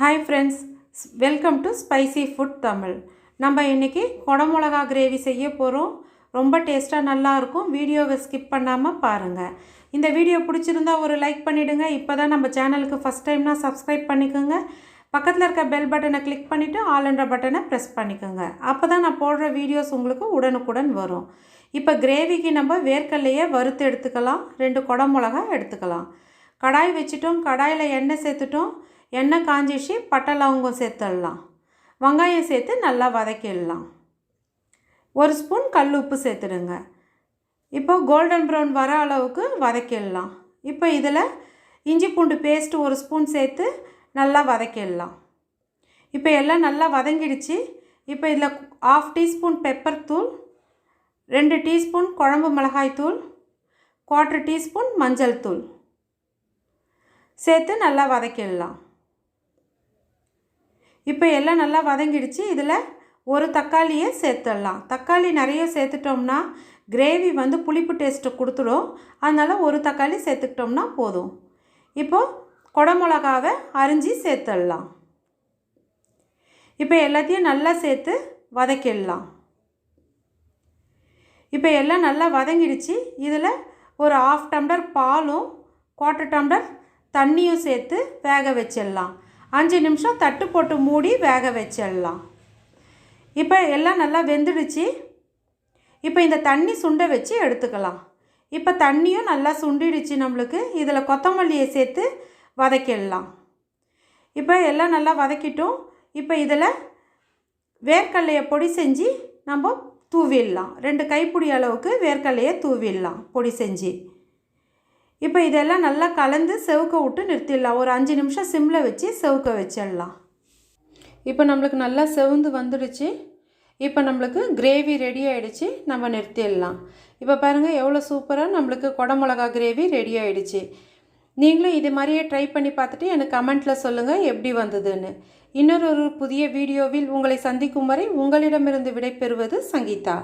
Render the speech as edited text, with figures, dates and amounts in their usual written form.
Hi friends, welcome to Spicy Food Tamil. நம்ம இன்னைக்கு கொடமிளகா gravy செய்ய போறோம். ரொம்ப டேஸ்டா நல்லா இருக்கும். வீடியோவை ஸ்கிப் பண்ணாம பாருங்க. இந்த வீடியோ பிடிச்சிருந்தா ஒரு லைக் பண்ணிடுங்க. இப்போதான் நம்ம சேனலுக்கு ஃபர்ஸ்ட் டைம்னா Subscribe பண்ணிக்கோங்க. பக்கத்துல இருக்க பெல் பட்டனை கிளிக் பண்ணிட்டு ஆல் என்ற பட்டனை பிரஸ் பண்ணிக்கோங்க. அப்பதான் நான் போடுற வீடியோஸ் உங்களுக்கு உடனுக்குடன் வரும். இப்போ கிரேவிக்கு நம்ம வேர்க்கடலையை வறுத்து எடுத்துக்கலாம். 2 கொடமிளகா எடுத்துக்கலாம். கடாய் வச்சிட்டோம். கடாயில எண்ணெய் சேர்த்துட்டோம். எண்ணெய் காஞ்சிச்சு பட்டை லவங்கம் சேர்த்துடலாம். வெங்காயம் சேர்த்து நல்லா வதக்கிடலாம். 1 ஸ்பூன் கல் உப்பு சேர்த்துடுங்க. இப்போ கோல்டன் ப்ரௌன் வர அளவுக்கு வதக்கிடலாம். இப்போ இதில் இஞ்சி பூண்டு பேஸ்ட் 1 ஸ்பூன் சேர்த்து நல்லா வதக்கிடலாம். இப்போ எல்லாம் நல்லா வதங்கிடுச்சு. இப்போ இதில் 1/2 டீஸ்பூன் பெப்பர் தூள், 2 டீஸ்பூன் குழம்பு மிளகாய் தூள், 1/4 டீஸ்பூன் மஞ்சள் தூள் சேர்த்து நல்லா வதக்கிடலாம். இப்போ எல்லாம் நல்லா வதங்கிடுச்சு. இதில் ஒரு தக்காளியை சேர்த்துடலாம். தக்காளி நிறைய சேர்த்துட்டோம்னா கிரேவி புளிப்பு டேஸ்ட்டு கொடுத்துடும். அதனால் ஒரு தக்காளி சேர்த்துக்கிட்டோம்னா போதும். இப்போது கொடமிளகாவை அரிஞ்சு சேர்த்துடலாம். இப்போ எல்லாத்தையும் நல்லா சேர்த்து வதக்கிடலாம். இப்போ எல்லாம் நல்லா வதங்கிடுச்சு. இதில் ஒரு 1/2 டம்ளர் பாலும் 1/4 டம்ளர் தண்ணியும் சேர்த்து வேக வச்சிடலாம். 5 நிமிஷம் தட்டு போட்டு மூடி வேக வச்சிடலாம். இப்போ எல்லாம் நல்லா வெந்துடுச்சு. இப்போ இந்த தண்ணி சுண்ட வச்சு எடுத்துக்கலாம். இப்போ தண்ணியும் நல்லா சுண்டிடுச்சு நம்மளுக்கு. இதில் கொத்தமல்லியை சேர்த்து வதக்கிடலாம். இப்போ எல்லாம் நல்லா வதக்கிட்டோம். இப்போ இதில் வேர்க்கடலையை பொடி செஞ்சு நம்ம தூவிடலாம். 2 கைப்பிடி அளவுக்கு வேர்க்கடலையை தூவிடலாம் பொடி செஞ்சு. இப்போ இதெல்லாம் நல்லா கலந்து செவக்க விட்டு நிறுத்திடலாம். ஒரு 5 நிமிஷம் சிம்மில் வச்சு செவக்க வச்சிடலாம். இப்போ நம்மளுக்கு நல்லா செவந்து வந்துடுச்சு. இப்போ நம்மளுக்கு கிரேவி ரெடி ஆகிடுச்சு. நம்ம நிறுத்திடலாம். இப்போ பாருங்கள் எவ்வளோ சூப்பராக நம்மளுக்கு கொடமிளகா கிரேவி ரெடி ஆகிடுச்சு. நீங்களும் இது மாதிரியே ட்ரை பண்ணி பார்த்துட்டு எனக்கு கமெண்ட்டில் சொல்லுங்கள் எப்படி வந்ததுன்னு. இன்னொரு புதிய வீடியோவில் உங்களை சந்திக்கும் வரை உங்களிடமிருந்து விடைபெறுவது சங்கீதா.